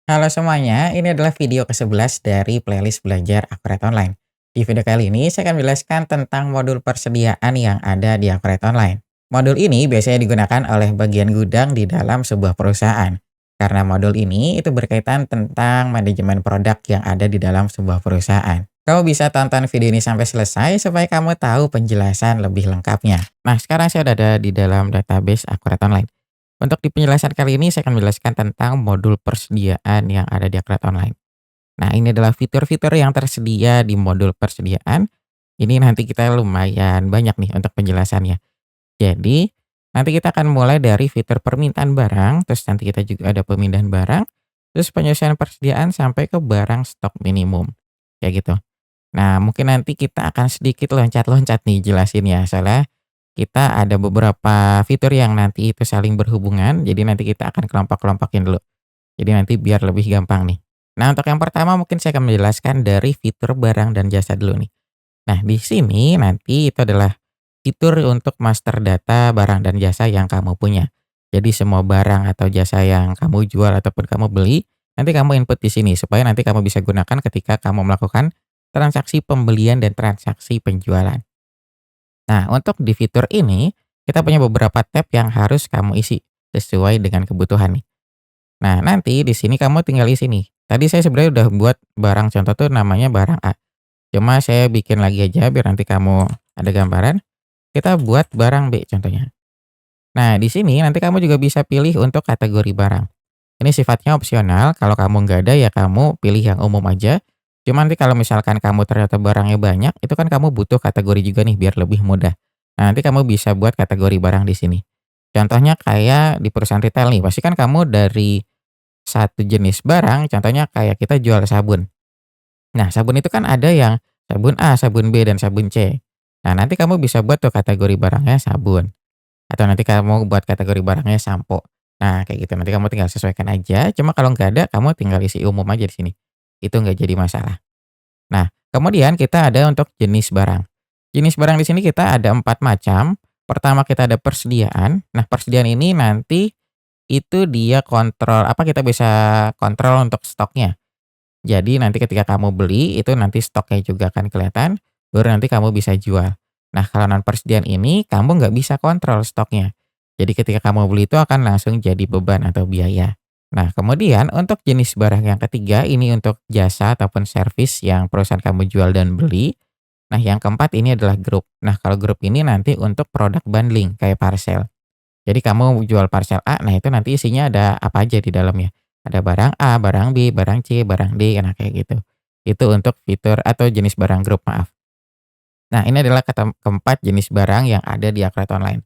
Halo semuanya, ini adalah video ke-11 dari playlist belajar Akuret Online. Di video kali ini saya akan menjelaskan tentang modul persediaan yang ada di Akuret Online. Modul ini biasanya digunakan oleh bagian gudang di dalam sebuah perusahaan. Karena modul ini itu berkaitan tentang manajemen produk yang ada di dalam sebuah perusahaan. Kamu bisa tonton video ini sampai selesai supaya kamu tahu penjelasan lebih lengkapnya. Nah, sekarang saya sudah ada di dalam database Akuret Online. Untuk di penjelasan kali ini saya akan menjelaskan tentang modul persediaan yang ada di Akuret Online. Nah, ini adalah fitur-fitur yang tersedia di modul persediaan. Ini nanti kita lumayan banyak nih untuk penjelasannya. Jadi, nanti kita akan mulai dari fitur permintaan barang, terus nanti kita juga ada pemindahan barang, terus penyelesaian persediaan sampai ke barang stok minimum. Kayak gitu. Nah, mungkin nanti kita akan sedikit loncat-loncat nih jelasinnya, soalnya kita ada beberapa fitur yang nanti itu saling berhubungan, jadi nanti kita akan kelompok-kelompokin dulu. Jadi nanti biar lebih gampang nih. Nah, untuk yang pertama mungkin saya akan menjelaskan dari fitur barang dan jasa dulu nih. Nah, di sini nanti itu adalah fitur untuk master data barang dan jasa yang kamu punya. Jadi semua barang atau jasa yang kamu jual ataupun kamu beli, nanti kamu input di sini supaya nanti kamu bisa gunakan ketika kamu melakukan transaksi pembelian dan transaksi penjualan. Nah, untuk di fitur ini, kita punya beberapa tab yang harus kamu isi sesuai dengan kebutuhan nih. Nah, nanti di sini kamu tinggal isi nih. Tadi saya sebenarnya udah buat barang contoh tuh namanya barang A. Cuma saya bikin lagi aja biar nanti kamu ada gambaran. Kita buat barang B contohnya. Nah, di sini nanti kamu juga bisa pilih untuk kategori barang. Ini sifatnya opsional, kalau kamu nggak ada ya kamu pilih yang umum aja. Cuma nanti kalau misalkan kamu ternyata barangnya banyak, itu kan kamu butuh kategori juga nih biar lebih mudah. Nah, nanti kamu bisa buat kategori barang di sini. Contohnya kayak di perusahaan retail nih, pasti kan kamu dari satu jenis barang, contohnya kayak kita jual sabun. Nah, sabun itu kan ada yang sabun A, sabun B, dan sabun C. Nah, nanti kamu bisa buat tuh kategori barangnya sabun. Atau nanti kamu buat kategori barangnya sampo. Nah, kayak gitu. Nanti kamu tinggal sesuaikan aja, cuma kalau nggak ada, kamu tinggal isi umum aja di sini. Itu nggak jadi masalah. Nah, kemudian kita ada untuk jenis barang. Jenis barang di sini kita ada 4 macam. Pertama kita ada persediaan. Nah, persediaan ini nanti itu dia kontrol apa, kita bisa kontrol untuk stoknya. Jadi nanti ketika kamu beli, itu nanti stoknya juga akan kelihatan, baru nanti kamu bisa jual. Nah, kalau non persediaan ini, kamu nggak bisa kontrol stoknya. Jadi ketika kamu beli itu akan langsung jadi beban atau biaya. Nah, kemudian untuk jenis barang yang ketiga, ini untuk jasa ataupun servis yang perusahaan kamu jual dan beli. Nah, yang keempat ini adalah grup. Nah, kalau grup ini nanti untuk produk bundling, kayak parcel. Jadi kamu jual parcel A, nah itu nanti isinya ada apa aja di dalamnya. Ada barang A, barang B, barang C, barang D, nah kayak gitu. Itu untuk fitur atau jenis barang grup, maaf. Nah, ini adalah keempat jenis barang yang ada di Akuret Online.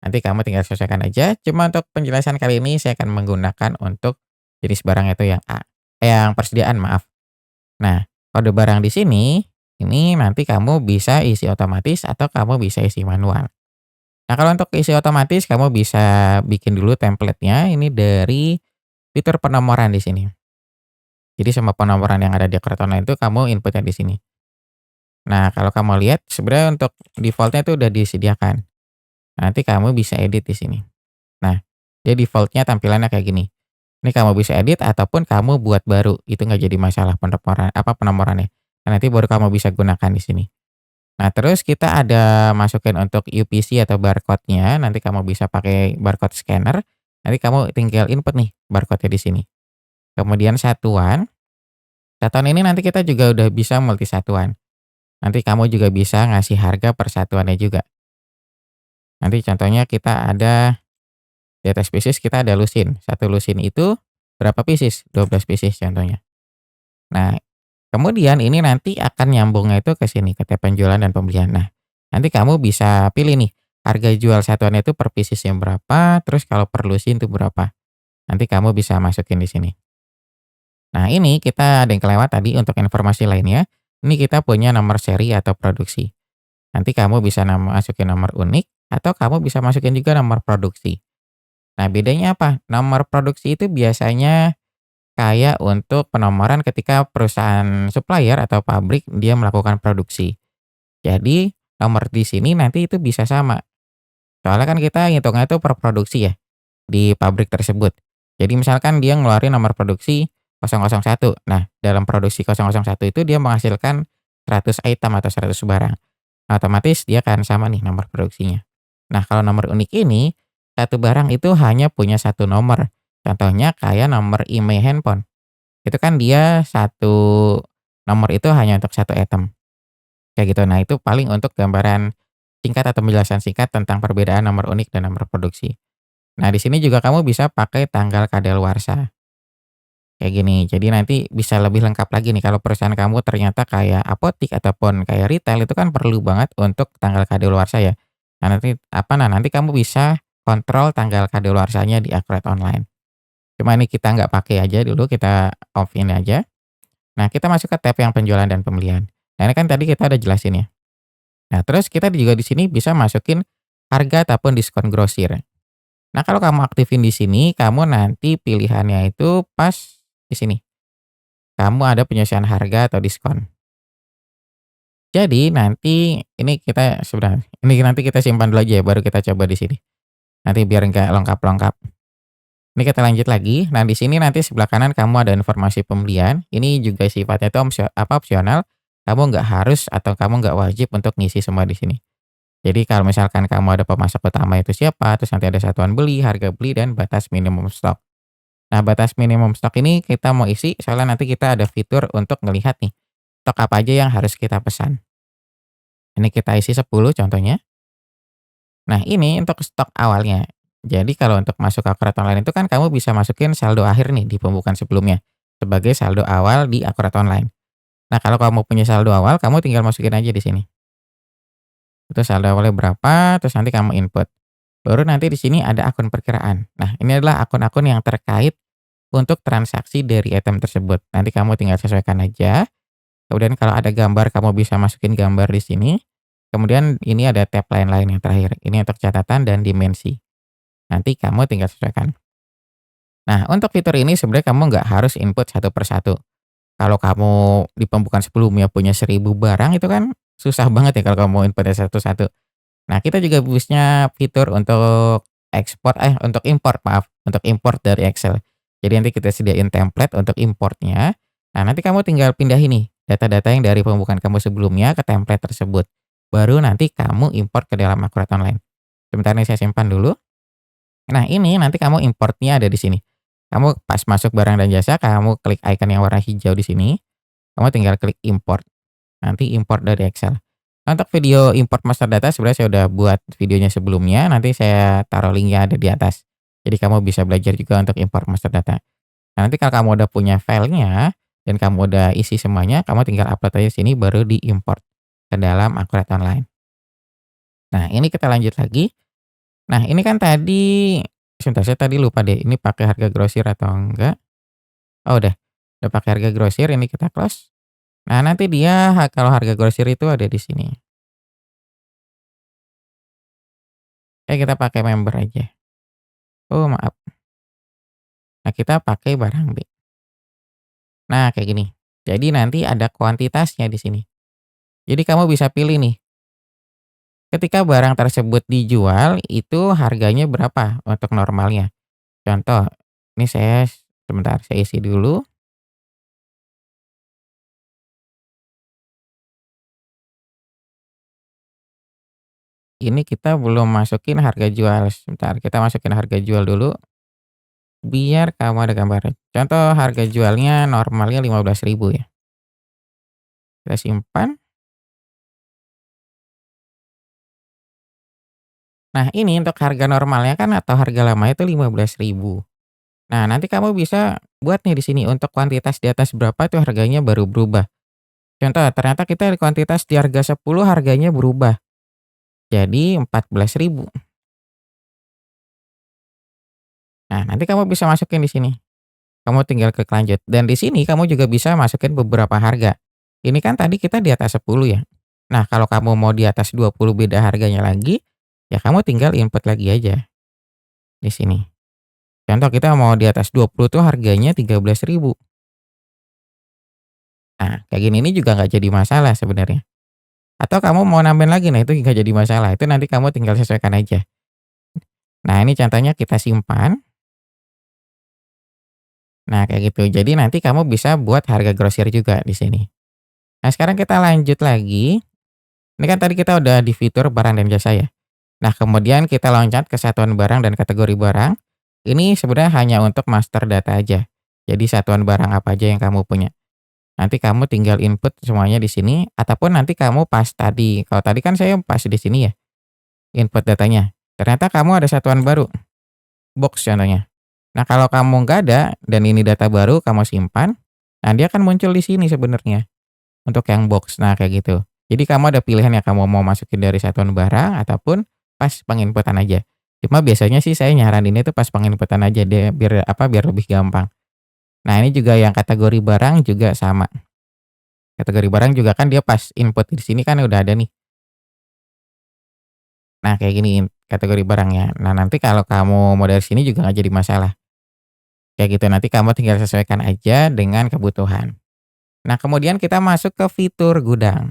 Nanti kamu tinggal sesuaikan aja, cuma untuk penjelasan kali ini saya akan menggunakan untuk jenis barang itu yang A, yang persediaan, maaf. Nah, kode barang di sini, ini nanti kamu bisa isi otomatis atau kamu bisa isi manual. Nah, kalau untuk isi otomatis kamu bisa bikin dulu template-nya ini dari fitur penomoran di sini. Jadi semua penomoran yang ada di Akuret Online itu kamu inputnya di sini. Nah, kalau kamu lihat sebenarnya untuk default-nya itu udah disediakan. Nanti kamu bisa edit di sini. Nah, dia default-nya tampilannya kayak gini. Ini kamu bisa edit ataupun kamu buat baru, itu nggak jadi masalah penomorannya. Nah, nanti baru kamu bisa gunakan di sini. Nah, terus kita ada masukin untuk UPC atau barcode-nya, nanti kamu bisa pakai barcode scanner, nanti kamu tinggal input nih barcode-nya di sini. Kemudian satuan, satuan ini nanti kita juga udah bisa multi satuan. Nanti kamu juga bisa ngasih harga per satuannya juga. Nanti contohnya kita ada data spesies, kita ada lusin. Satu lusin itu berapa pieces? 12 pieces contohnya. Nah, kemudian ini nanti akan nyambungnya itu ke sini, ke tab penjualan dan pembelian. Nah, nanti kamu bisa pilih nih, harga jual satuannya itu per pieces yang berapa, terus kalau per lusin itu berapa. Nanti kamu bisa masukin di sini. Nah, ini kita ada yang kelewat tadi untuk informasi lainnya. Ini kita punya nomor seri atau produksi. Nanti kamu bisa masukin nomor unik atau kamu bisa masukin juga nomor produksi. Nah, bedanya apa? Nomor produksi itu biasanya kayak untuk penomoran ketika perusahaan supplier atau pabrik dia melakukan produksi. Jadi, nomor di sini nanti itu bisa sama. Soalnya kan kita ngitungnya itu per produksi ya, di pabrik tersebut. Jadi misalkan dia ngeluarin nomor produksi 001. Nah, dalam produksi 001 itu dia menghasilkan 100 item atau 100 barang. Nah, otomatis dia akan sama nih nomor produksinya. Nah, kalau nomor unik ini, satu barang itu hanya punya satu nomor. Contohnya kayak nomor IMEI handphone. Itu kan dia satu nomor itu hanya untuk satu item. Kayak gitu. Nah, itu paling untuk gambaran singkat atau penjelasan singkat tentang perbedaan nomor unik dan nomor produksi. Nah, di sini juga kamu bisa pakai tanggal kadaluarsa. Kayak gini, jadi nanti bisa lebih lengkap lagi nih kalau perusahaan kamu ternyata kayak apotik ataupun kayak retail itu kan perlu banget untuk tanggal kadaluarsa ya. Nanti kamu bisa kontrol tanggal kadaluarsanya di Akuret Online. Cuma ini kita nggak pakai aja dulu, kita off ini aja. Nah, kita masuk ke tab yang penjualan dan pembelian. Nah, ini kan tadi kita udah jelasin ya. Nah, terus kita juga di sini bisa masukin harga ataupun diskon grosir. Nah, kalau kamu aktifin di sini, kamu nanti pilihannya itu pas di sini. Kamu ada penyesuaian harga atau diskon. Jadi nanti ini nanti kita simpan dulu aja ya, baru kita coba di sini. Nanti biar nggak lengkap-lengkap. Ini kita lanjut lagi. Nah, di sini nanti sebelah kanan kamu ada informasi pembelian. Ini juga sifatnya itu opsional. Kamu nggak harus atau kamu nggak wajib untuk ngisi semua di sini. Jadi kalau misalkan kamu ada pemasok utama itu siapa, terus nanti ada satuan beli, harga beli, dan batas minimum stok. Nah, batas minimum stok ini kita mau isi soalnya nanti kita ada fitur untuk ngelihat nih, stok apa aja yang harus kita pesan. Ini kita isi 10 contohnya. Nah, ini untuk stok awalnya. Jadi kalau untuk masuk ke Akurat Online itu kan kamu bisa masukin saldo akhir nih di pembukaan sebelumnya, sebagai saldo awal di Akurat Online. Nah, kalau kamu punya saldo awal, kamu tinggal masukin aja di sini. Itu saldo awalnya berapa, terus nanti kamu input. Baru nanti di sini ada akun perkiraan. Nah, ini adalah akun-akun yang terkait untuk transaksi dari item tersebut. Nanti kamu tinggal sesuaikan aja. Kemudian kalau ada gambar, kamu bisa masukin gambar di sini. Kemudian ini ada tab lain-lain yang terakhir. Ini untuk catatan dan dimensi. Nanti kamu tinggal sesuaikan. Nah, untuk fitur ini sebenarnya kamu nggak harus input satu per satu. Kalau kamu di pembukaan sebelumnya punya 1.000 barang itu kan susah banget ya kalau kamu inputnya satu-satu. Nah, kita juga punya fitur untuk untuk import, maaf, untuk import dari Excel. Jadi nanti kita sediain template untuk importnya. Nah, nanti kamu tinggal pindah ini data-data yang dari pembukaan kamu sebelumnya ke template tersebut. Baru nanti kamu import ke dalam Akurat Online. Sebentar nih saya simpan dulu. Nah, ini nanti kamu importnya ada di sini. Kamu pas masuk barang dan jasa, kamu klik icon yang warna hijau di sini. Kamu tinggal klik import. Nanti import dari Excel. Nah, untuk video import master data sebenarnya saya udah buat videonya sebelumnya, nanti saya taruh linknya ada di atas. Jadi kamu bisa belajar juga untuk import master data. Nah, nanti kalau kamu udah punya filenya dan kamu udah isi semuanya, kamu tinggal upload aja sini baru diimport ke dalam Akurat Online. Nah, ini kita lanjut lagi. Nah, ini kan tadi sebentar saya tadi lupa deh ini pakai harga grosir atau enggak. Oh, udah pakai harga grosir, ini kita close. Nah, nanti dia kalau harga grosir itu ada di sini. Kita pakai member aja. Oh, maaf. Nah, kita pakai barang B. Nah, kayak gini. Jadi nanti ada kuantitasnya di sini. Jadi kamu bisa pilih nih, ketika barang tersebut dijual itu harganya berapa untuk normalnya. Contoh, ini sebentar saya isi dulu. Ini kita belum masukin harga jual, sebentar kita masukin harga jual dulu, biar kamu ada gambaran. Contoh harga jualnya normalnya 15.000 ya. Kita simpan. Nah, ini untuk harga normalnya kan atau harga lamanya itu 15.000. Nah, nanti kamu bisa buat nih di sini untuk kuantitas di atas berapa itu harganya baru berubah. Contoh, ternyata kita di kuantitas di harga 10 harganya berubah jadi 14.000. Nah, nanti kamu bisa masukin di sini. Kamu tinggal klik lanjut dan di sini kamu juga bisa masukin beberapa harga. Ini kan tadi kita di atas 10 ya. Nah, kalau kamu mau di atas 20 beda harganya lagi, ya kamu tinggal input lagi aja di sini. Contoh kita mau di atas 20 tuh harganya 13.000. Nah, kayak gini ini juga nggak jadi masalah sebenarnya. Atau kamu mau nambahin lagi, nah itu nggak jadi masalah. Itu nanti kamu tinggal sesuaikan aja. Nah, ini contohnya kita simpan. Nah, kayak gitu. Jadi nanti kamu bisa buat harga grosir juga di sini. Nah, sekarang kita lanjut lagi. Ini kan tadi kita udah di fitur barang dan jasa ya. Nah, kemudian kita loncat ke satuan barang dan kategori barang. Ini sebenarnya hanya untuk master data aja. Jadi satuan barang apa aja yang kamu punya. Nanti kamu tinggal input semuanya di sini ataupun nanti kamu pas tadi. Kalau tadi kan saya pas di sini ya, input datanya. Ternyata kamu ada satuan baru, box contohnya. Nah, kalau kamu nggak ada dan ini data baru kamu simpan, nah dia akan muncul di sini sebenarnya untuk yang box. Nah, kayak gitu. Jadi kamu ada pilihan yang kamu mau masukin dari satuan barang ataupun pas penginputan aja. Cuma biasanya sih saya nyaranin itu pas penginputan aja deh biar apa biar lebih gampang. Nah, ini juga yang kategori barang juga sama. Kategori barang juga kan dia pas input di sini kan udah ada nih. Nah, kayak gini kategori barangnya. Nah, nanti kalau kamu mau dari sini juga nggak jadi masalah. Kayak gitu, nanti kamu tinggal sesuaikan aja dengan kebutuhan. Nah, kemudian kita masuk ke fitur gudang.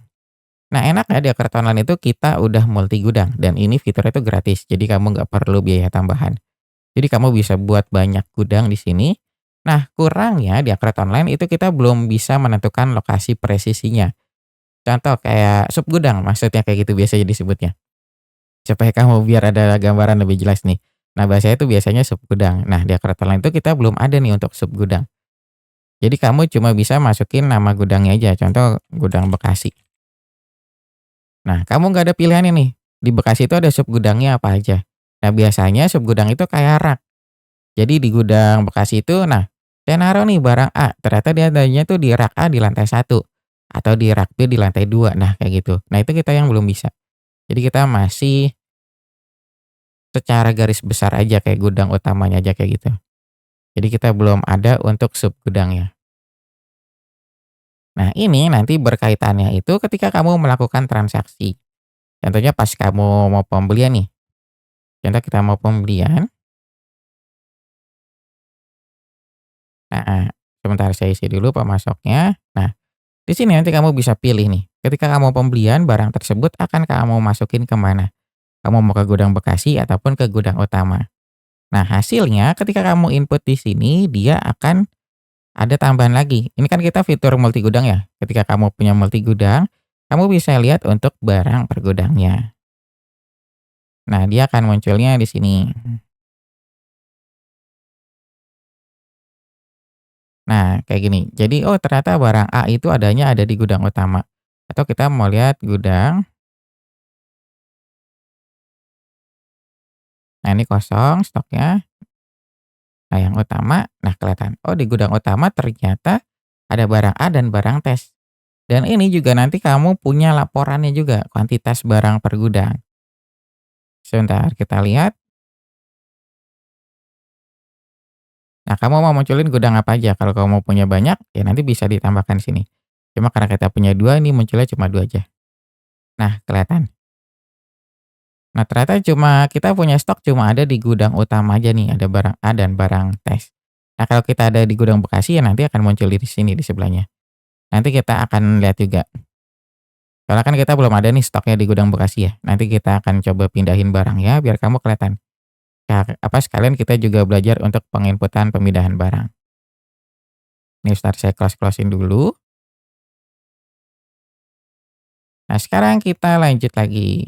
Nah, enaknya di Akurata Online itu kita udah multi gudang dan ini fiturnya itu gratis. Jadi kamu nggak perlu biaya tambahan. Jadi kamu bisa buat banyak gudang di sini. Nah, kurangnya di Akurata Online itu kita belum bisa menentukan lokasi presisinya. Contoh kayak sub gudang, maksudnya kayak gitu biasanya disebutnya. Supaya kamu biar ada gambaran lebih jelas nih. Nah, bahasanya itu biasanya sub gudang. Nah, di Akurata Online itu kita belum ada nih untuk sub gudang. Jadi kamu cuma bisa masukin nama gudangnya aja, contoh gudang Bekasi. Nah, kamu nggak ada pilihan ini. Di Bekasi itu ada sub gudangnya apa aja. Nah, biasanya sub gudang itu kayak rak. Jadi di gudang Bekasi itu, nah, saya naruh nih barang A, ternyata dia adanya tuh di rak A di lantai 1 atau di rak B di lantai 2. Nah, kayak gitu. Nah, itu kita yang belum bisa. Jadi kita masih secara garis besar aja kayak gudang utamanya aja kayak gitu. Jadi kita belum ada untuk sub gudangnya. Nah, ini nanti berkaitannya itu ketika kamu melakukan transaksi. Contohnya pas kamu mau pembelian nih. Contoh kita mau pembelian. Nah, sebentar saya isi dulu pemasoknya. Nah, di sini nanti kamu bisa pilih nih. Ketika kamu pembelian, barang tersebut akan kamu masukin ke mana. Kamu mau ke gudang Bekasi ataupun ke gudang utama. Nah, hasilnya ketika kamu input di sini, dia akan ada tambahan lagi. Ini kan kita fitur multi gudang ya. Ketika kamu punya multi gudang, kamu bisa lihat untuk barang per gudangnya. Nah, dia akan munculnya di sini. Nah, kayak gini. Jadi, oh ternyata barang A itu adanya ada di gudang utama. Atau kita mau lihat gudang, nah ini kosong stoknya. Nah, yang utama, nah kelihatan. Oh, di gudang utama ternyata ada barang A dan barang tes. Dan ini juga nanti kamu punya laporannya juga, kuantitas barang per gudang. Sebentar, kita lihat. Nah, kamu mau munculin gudang apa aja? Kalau kamu mau punya banyak, ya nanti bisa ditambahkan sini. Cuma karena kita punya dua, ini munculnya cuma dua aja. Nah, kelihatan. Nah, ternyata cuma kita punya stok cuma ada di gudang utama aja nih, ada barang A dan barang tes. Nah, kalau kita ada di gudang Bekasi ya nanti akan muncul di sini di sebelahnya. Nanti kita akan lihat juga. Soalnya kan kita belum ada nih stoknya di gudang Bekasi ya. Nanti kita akan coba pindahin barangnya biar kamu kelihatan. Ya, apa sekalian kita juga belajar untuk penginputan pemindahan barang. Nih, start saya close-closein dulu. Nah, sekarang kita lanjut lagi.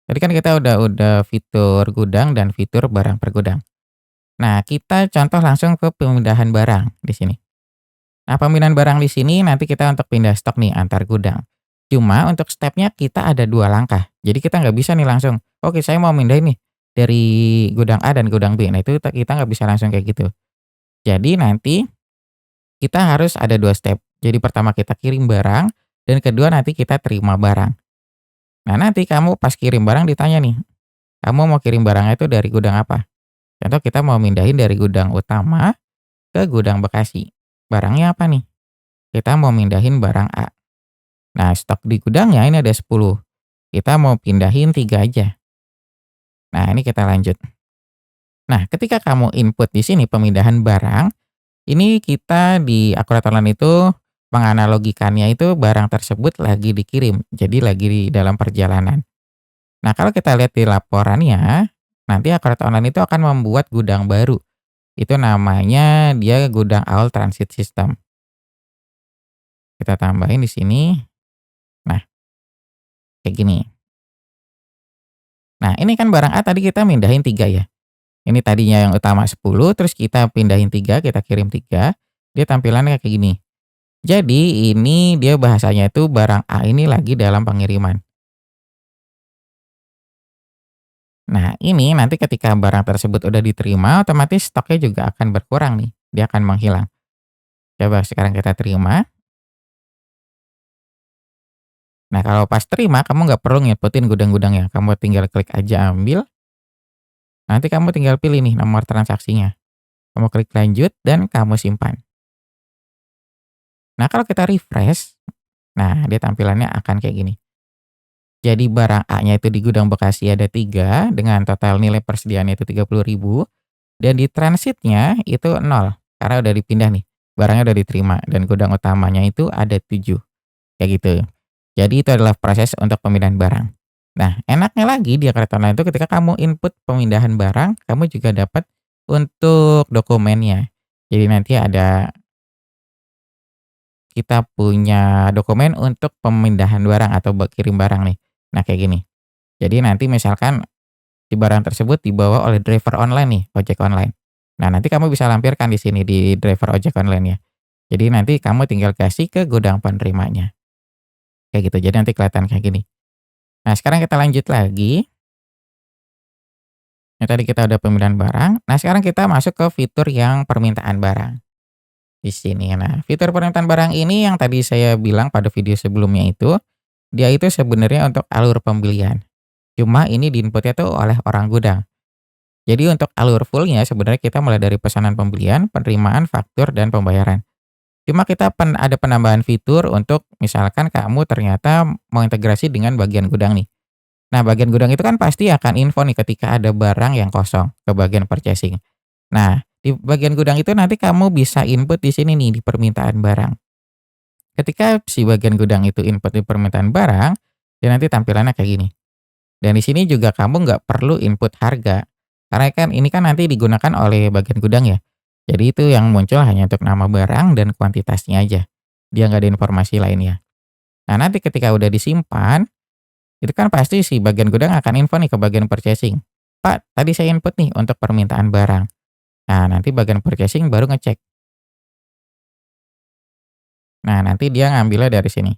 Tadi kan kita udah fitur gudang dan fitur barang per gudang. Nah, kita contoh langsung ke pemindahan barang di sini. Nah, pemindahan barang di sini nanti kita untuk pindah stok nih antar gudang. Cuma untuk stepnya kita ada 2 langkah. Jadi kita nggak bisa nih langsung, "Oke, saya mau mindahin nih dari gudang A dan gudang B." Nah, itu kita nggak bisa langsung kayak gitu. Jadi nanti kita harus ada 2 step. Jadi pertama kita kirim barang dan kedua nanti kita terima barang. Nah, nanti kamu pas kirim barang ditanya nih, "Kamu mau kirim barangnya itu dari gudang apa?" Contoh kita mau mindahin dari gudang utama ke gudang Bekasi. Barangnya apa nih? Kita mau mindahin barang A. Nah, stok di gudangnya ini ada 10. Kita mau pindahin 3 aja. Nah, ini kita lanjut. Nah, ketika kamu input di sini pemindahan barang, ini kita di Akurat Online itu menganalogikannya itu barang tersebut lagi dikirim, jadi lagi di dalam perjalanan. Nah, kalau kita lihat di laporannya, nanti Akurat Online itu akan membuat gudang baru. Itu namanya dia gudang All Transit System. Kita tambahin di sini. Nah, kayak gini. Nah, ini kan barang A tadi kita mindahin 3 ya. Ini tadinya yang utama 10, terus kita pindahin 3, kita kirim 3, dia tampilannya kayak gini. Jadi ini dia bahasanya itu barang A ini lagi dalam pengiriman. Nah, ini nanti ketika barang tersebut udah diterima, otomatis stoknya juga akan berkurang nih, dia akan menghilang. Coba sekarang kita terima. Nah, kalau pas terima, kamu nggak perlu nginputin gudang-gudangnya, kamu tinggal klik aja ambil, nanti kamu tinggal pilih nih nomor transaksinya. Kamu klik lanjut dan kamu simpan. Nah, kalau kita refresh, nah dia tampilannya akan kayak gini. Jadi barang A-nya itu di gudang Bekasi ada 3 dengan total nilai persediaannya itu 30.000 dan di transitnya itu 0 karena udah dipindah nih. Barangnya udah diterima dan gudang utamanya itu ada 7 kayak gitu. Jadi itu adalah proses untuk pemindahan barang. Nah, enaknya lagi di Akret Online itu ketika kamu input pemindahan barang, kamu juga dapat untuk dokumennya. Jadi nanti kita punya dokumen untuk pemindahan barang atau kirim barang nih. Nah, kayak gini. Jadi nanti misalkan si barang tersebut dibawa oleh driver online nih, ojek online. Nah, nanti kamu bisa lampirkan di sini di driver ojek online ya. Jadi nanti kamu tinggal kasih ke gudang penerimanya. Kayak gitu. Jadi nanti kelihatan kayak gini. Nah, sekarang kita lanjut lagi. Yang tadi kita udah pemindahan barang. Nah, sekarang kita masuk ke fitur yang permintaan barang. Di sini. Nah, fitur permintaan barang ini yang tadi saya bilang pada video sebelumnya itu, dia itu sebenarnya untuk alur pembelian. Cuma ini diinputnya tuh oleh orang gudang. Jadi untuk alur fullnya sebenarnya kita mulai dari pesanan pembelian, penerimaan, faktur, dan pembayaran. Cuma kita ada penambahan fitur untuk misalkan kamu ternyata mau integrasi dengan bagian gudang nih. Nah, bagian gudang itu kan pasti akan info nih ketika ada barang yang kosong ke bagian purchasing. Nah, di bagian gudang itu nanti kamu bisa input di sini nih di permintaan barang. Ketika si bagian gudang itu input di permintaan barang, dia nanti tampilannya kayak gini. Dan di sini juga kamu nggak perlu input harga. Karena kan ini kan nanti digunakan oleh bagian gudang ya. Jadi itu yang muncul hanya untuk nama barang dan kuantitasnya aja. Dia nggak ada informasi lainnya. Nah, nanti ketika udah disimpan, itu kan pasti si bagian gudang akan info nih ke bagian purchasing. Pak, tadi saya input nih untuk permintaan barang. Nah, nanti bagian purchasing baru ngecek. Nah, nanti dia ngambilnya dari sini,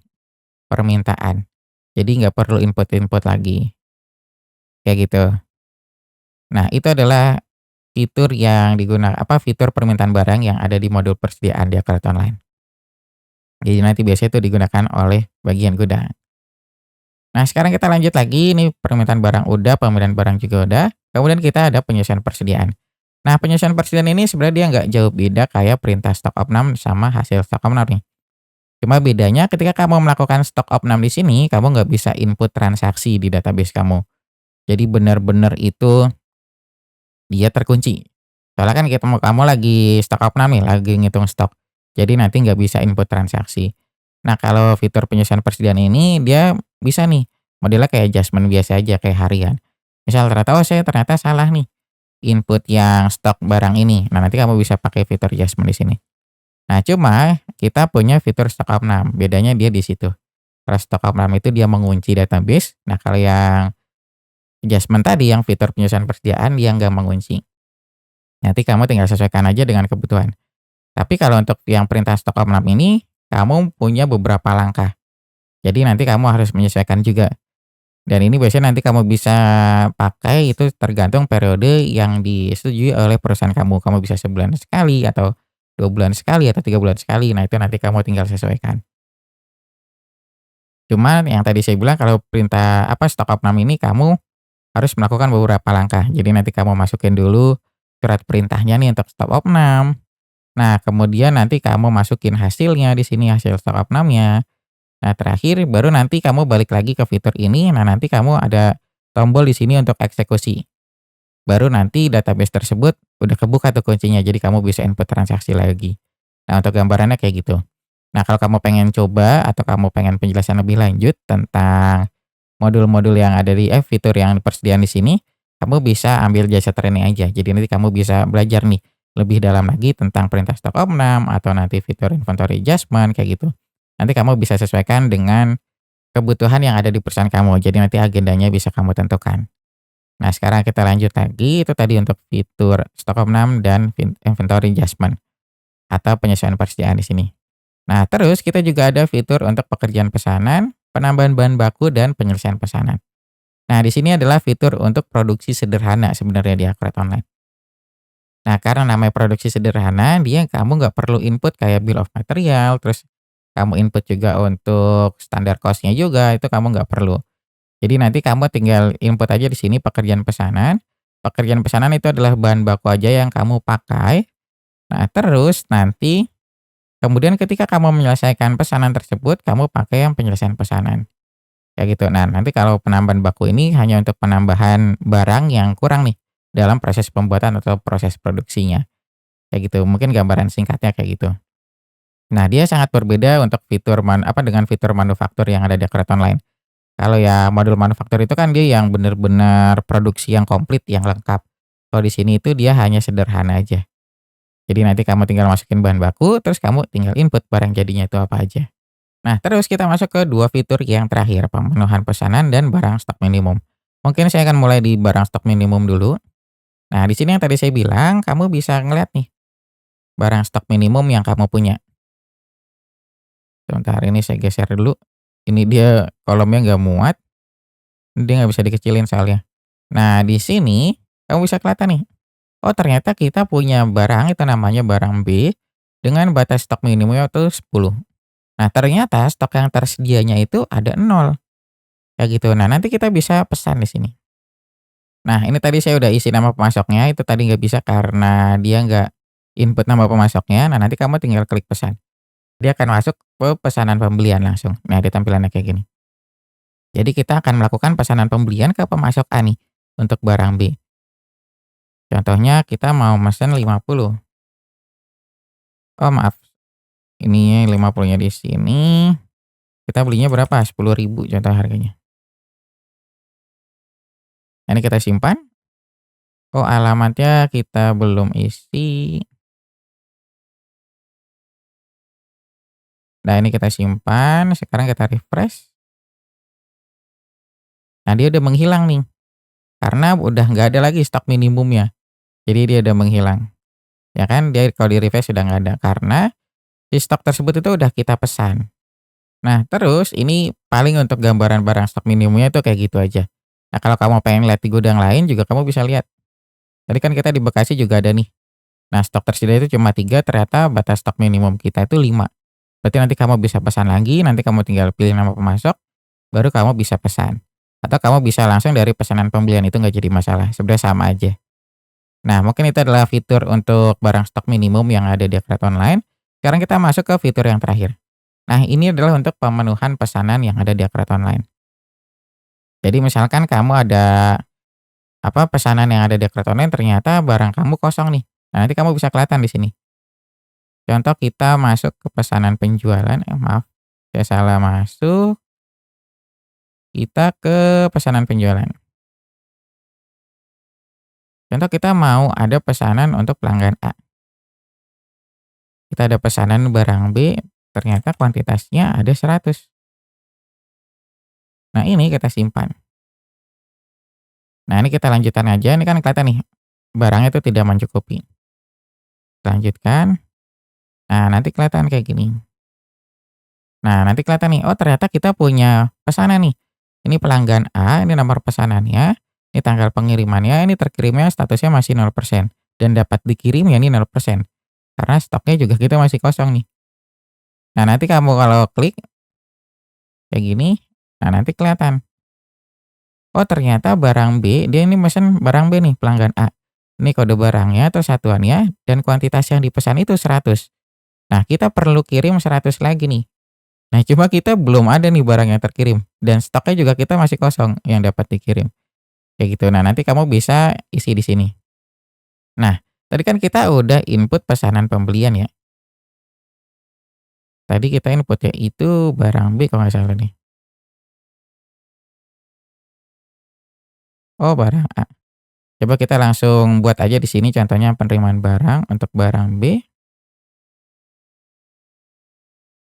permintaan. Jadi nggak perlu input-input lagi, kayak gitu. Nah, itu adalah fitur yang fitur permintaan barang yang ada di modul persediaan di Akret Online. Jadi nanti biasanya itu digunakan oleh bagian gudang. Nah, sekarang kita lanjut lagi, ini permintaan barang udah, pemindahan barang juga udah, kemudian kita ada penyesuaian persediaan. Nah, penyesuaian persediaan ini sebenarnya dia nggak jauh beda kayak perintah stok opnam sama hasil stok opnam nih. Cuma bedanya ketika kamu melakukan stok opnam di sini, kamu nggak bisa input transaksi di database kamu. Jadi benar-benar itu dia terkunci. Soalnya kan kamu lagi stok opnam nih, lagi ngitung stok. Jadi nanti nggak bisa input transaksi. Nah, kalau fitur penyesuaian persediaan ini dia bisa nih, modelnya kayak adjustment biasa aja kayak harian. Misal ternyata, oh saya ternyata salah nih input yang stok barang ini. Nah, nanti kamu bisa pakai fitur adjustment di sini. Nah, cuma kita punya fitur stok opnam, bedanya dia di situ. Kalau stok opnam itu dia mengunci database, nah kalau yang adjustment tadi yang fitur penyesuaian persediaan dia nggak mengunci. Nanti kamu tinggal sesuaikan aja dengan kebutuhan. Tapi kalau untuk yang perintah stok opnam ini, kamu punya beberapa langkah. Jadi nanti kamu harus menyesuaikan juga. Dan ini biasanya nanti kamu bisa pakai itu tergantung periode yang disetujui oleh perusahaan kamu. Kamu bisa sebulan sekali atau 2 bulan sekali atau 3 bulan sekali. Nah, itu nanti kamu tinggal sesuaikan. Cuman yang tadi saya bilang kalau perintah stok opnam ini kamu harus melakukan beberapa langkah. Jadi nanti kamu masukin dulu surat perintahnya nih untuk stok opnam. Nah, kemudian nanti kamu masukin hasilnya di sini, hasil stok opnamnya. Nah, terakhir baru nanti kamu balik lagi ke fitur ini. Nah, nanti kamu ada tombol di sini untuk eksekusi. Baru nanti database tersebut udah kebuka tuh kuncinya. Jadi kamu bisa input transaksi lagi. Nah, untuk gambarannya kayak gitu. Nah, kalau kamu pengen coba atau kamu pengen penjelasan lebih lanjut tentang modul-modul yang ada di fitur yang persediaan di sini, kamu bisa ambil jasa training aja. Jadi nanti kamu bisa belajar nih lebih dalam lagi tentang perintah stok opnam atau nanti fitur inventory adjustment kayak gitu. Nanti kamu bisa sesuaikan dengan kebutuhan yang ada di perusahaan kamu. Jadi nanti agendanya bisa kamu tentukan. Nah, sekarang kita lanjut lagi, itu tadi untuk fitur stok opnam dan inventory adjustment atau penyesuaian persediaan di sini. Nah, terus kita juga ada fitur untuk pekerjaan pesanan, penambahan bahan baku, dan penyelesaian pesanan. Nah, di sini adalah fitur untuk produksi sederhana sebenarnya di Akurat Online. Nah, karena namanya produksi sederhana, dia kamu nggak perlu input kayak bill of material, terus kamu input juga untuk standar cost-nya juga, itu kamu nggak perlu. Jadi nanti kamu tinggal input aja di sini pekerjaan pesanan. Pekerjaan pesanan itu adalah bahan baku aja yang kamu pakai. Nah, terus nanti kemudian ketika kamu menyelesaikan pesanan tersebut, kamu pakai yang penyelesaian pesanan. Kayak gitu. Nah, nanti kalau penambahan baku ini hanya untuk penambahan barang yang kurang nih dalam proses pembuatan atau proses produksinya. Kayak gitu. Mungkin gambaran singkatnya kayak gitu. Nah, dia sangat berbeda untuk fitur dengan fitur manufaktur yang ada di Akurat Online. Kalau ya modul manufaktur itu kan dia yang benar-benar produksi yang komplit, yang lengkap. Kalau di sini itu dia hanya sederhana aja. Jadi nanti kamu tinggal masukin bahan baku, terus kamu tinggal input barang jadinya itu apa aja. Nah, terus kita masuk ke dua fitur yang terakhir, pemenuhan pesanan dan barang stok minimum. Mungkin saya akan mulai di barang stok minimum dulu. Nah, di sini yang tadi saya bilang, kamu bisa ngeliat nih, barang stok minimum yang kamu punya. Sebentar, ini saya geser dulu. Ini dia kolomnya nggak muat, dia nggak bisa dikecilin soalnya. Nah, di sini kamu bisa kelihatan nih, oh ternyata kita punya barang itu namanya barang B dengan batas stok minimumnya itu 10. Nah, ternyata stok yang tersedianya itu ada 0, kayak gitu. Nah, nanti kita bisa pesan di sini. Nah, ini tadi saya udah isi nama pemasoknya, itu tadi nggak bisa karena dia nggak input nama pemasoknya. Nah, nanti kamu tinggal klik pesan. Dia akan masuk ke pesanan pembelian langsung. Nah, di tampilannya kayak gini. Jadi kita akan melakukan pesanan pembelian ke pemasok A nih untuk barang B. Contohnya kita mau mesen 50. Oh maaf, ininya 50-nya di sini, kita belinya berapa? 10.000 contoh harganya. Nah, ini kita simpan. Oh alamatnya kita belum isi. Nah, ini kita simpan, sekarang kita refresh. Nah, dia udah menghilang nih, karena udah nggak ada lagi stok minimumnya. Jadi dia udah menghilang. Ya kan, dia kalau di refresh sudah nggak ada, karena si stok tersebut itu udah kita pesan. Nah, terus ini paling untuk gambaran barang stok minimumnya itu kayak gitu aja. Nah, kalau kamu pengen lihat di gudang lain juga kamu bisa lihat. Tadi kan kita di Bekasi juga ada nih. Nah, stok tersedia itu cuma 3, ternyata batas stok minimum kita itu 5. Berarti nanti kamu bisa pesan lagi, nanti kamu tinggal pilih nama pemasok, baru kamu bisa pesan. Atau kamu bisa langsung dari pesanan pembelian, itu nggak jadi masalah, sebenarnya sama aja. Nah, mungkin itu adalah fitur untuk barang stok minimum yang ada di Akurat Online. Sekarang kita masuk ke fitur yang terakhir. Nah, ini adalah untuk pemenuhan pesanan yang ada di Akurat Online. Jadi misalkan kamu ada pesanan yang ada di Akurat Online ternyata barang kamu kosong nih. Nah, nanti kamu bisa kelihatan di sini. Contoh kita masuk ke pesanan penjualan, maaf, saya salah masuk, kita ke pesanan penjualan. Contoh kita mau ada pesanan untuk pelanggan A. Kita ada pesanan barang B, ternyata kuantitasnya ada 100. Nah, ini kita simpan. Nah, ini kita lanjutkan aja, ini kan kelihatan nih, barangnya itu tidak mencukupi. Lanjutkan. Nah, nanti kelihatan kayak gini. Nah, nanti kelihatan nih, oh ternyata kita punya pesanan nih. Ini pelanggan A, ini nomor pesanannya, ini tanggal pengirimannya, ini terkirimnya statusnya masih 0%. Dan dapat dikirim ya ini 0%. Karena stoknya juga kita masih kosong nih. Nah, nanti kamu kalau klik kayak gini, nah nanti kelihatan. Oh ternyata barang B, dia ini mesen barang B nih, pelanggan A. Ini kode barangnya atau satuannya, dan kuantitas yang dipesan itu 100. Nah, kita perlu kirim 100 lagi nih. Nah, cuma kita belum ada nih barang yang terkirim, dan stoknya juga kita masih kosong yang dapat dikirim, kayak gitu. Nah, nanti kamu bisa isi di sini. Nah, tadi kan kita udah input pesanan pembelian ya. Tadi kita inputnya itu barang B kalau nggak salah nih. Oh, barang A. Coba kita langsung buat aja di sini contohnya penerimaan barang untuk barang B.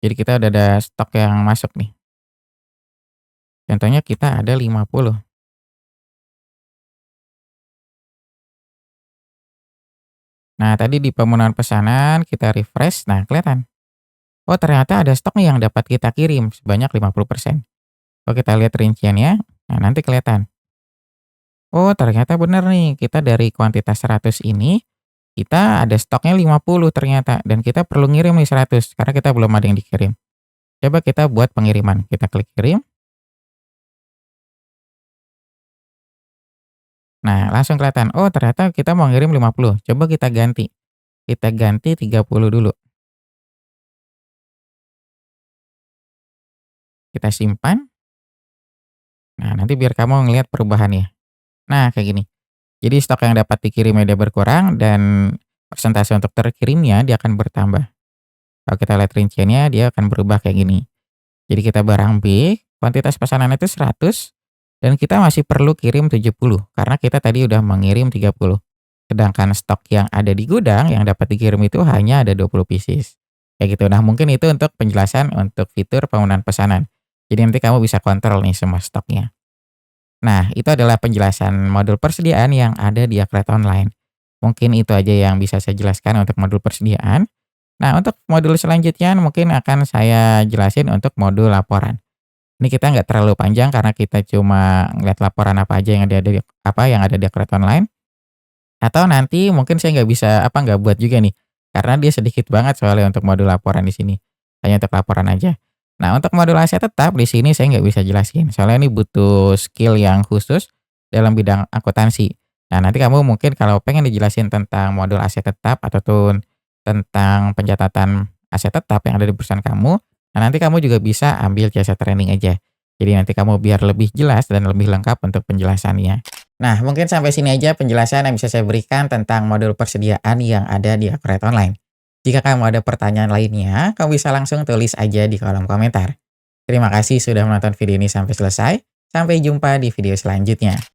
Jadi kita udah ada stok yang masuk nih. Contohnya kita ada 50. Nah, tadi di pemenuhan pesanan kita refresh, nah kelihatan. Oh, ternyata ada stok nih yang dapat kita kirim sebanyak 50%. Kalau kita lihat rinciannya, nah nanti kelihatan. Oh, ternyata benar nih, kita dari kuantitas 100 ini, kita ada stoknya 50 ternyata, dan kita perlu ngirim nih 100, karena kita belum ada yang dikirim. Coba kita buat pengiriman, kita klik kirim. Nah, langsung kelihatan, oh ternyata kita mau ngirim 50, coba kita ganti. Kita ganti 30 dulu. Kita simpan. Nah, nanti biar kamu ngelihat perubahannya. Nah, kayak gini. Jadi stok yang dapat dikirimnya dia berkurang dan persentase untuk terkirimnya dia akan bertambah. Kalau kita lihat rinciannya dia akan berubah kayak gini. Jadi kita barang B, kuantitas pesanan itu 100 dan kita masih perlu kirim 70 karena kita tadi udah mengirim 30. Sedangkan stok yang ada di gudang yang dapat dikirim itu hanya ada 20 pieces. Kayak gitu. Nah, mungkin itu untuk penjelasan untuk fitur pemenuhan pesanan. Jadi nanti kamu bisa kontrol nih semua stoknya. Nah, itu adalah penjelasan modul persediaan yang ada di Akret Online. Mungkin itu aja yang bisa saya jelaskan untuk modul persediaan. Nah, untuk modul selanjutnya mungkin akan saya jelasin untuk modul laporan. Ini kita nggak terlalu panjang karena kita cuma ngeliat laporan apa aja yang ada di Akret Online. Atau nanti mungkin saya nggak buat juga nih, karena dia sedikit banget soalnya untuk modul laporan di sini. Hanya untuk laporan aja. Nah, untuk modul aset tetap di sini saya nggak bisa jelasin, soalnya ini butuh skill yang khusus dalam bidang akuntansi. Nah, nanti kamu mungkin kalau pengen dijelasin tentang modul aset tetap ataupun tentang pencatatan aset tetap yang ada di perusahaan kamu, nah nanti kamu juga bisa ambil jasa training aja. Jadi nanti kamu biar lebih jelas dan lebih lengkap untuk penjelasannya. Nah, mungkin sampai sini aja penjelasan yang bisa saya berikan tentang modul persediaan yang ada di Akret Online. Jika kamu ada pertanyaan lainnya, kamu bisa langsung tulis aja di kolom komentar. Terima kasih sudah menonton video ini sampai selesai. Sampai jumpa di video selanjutnya.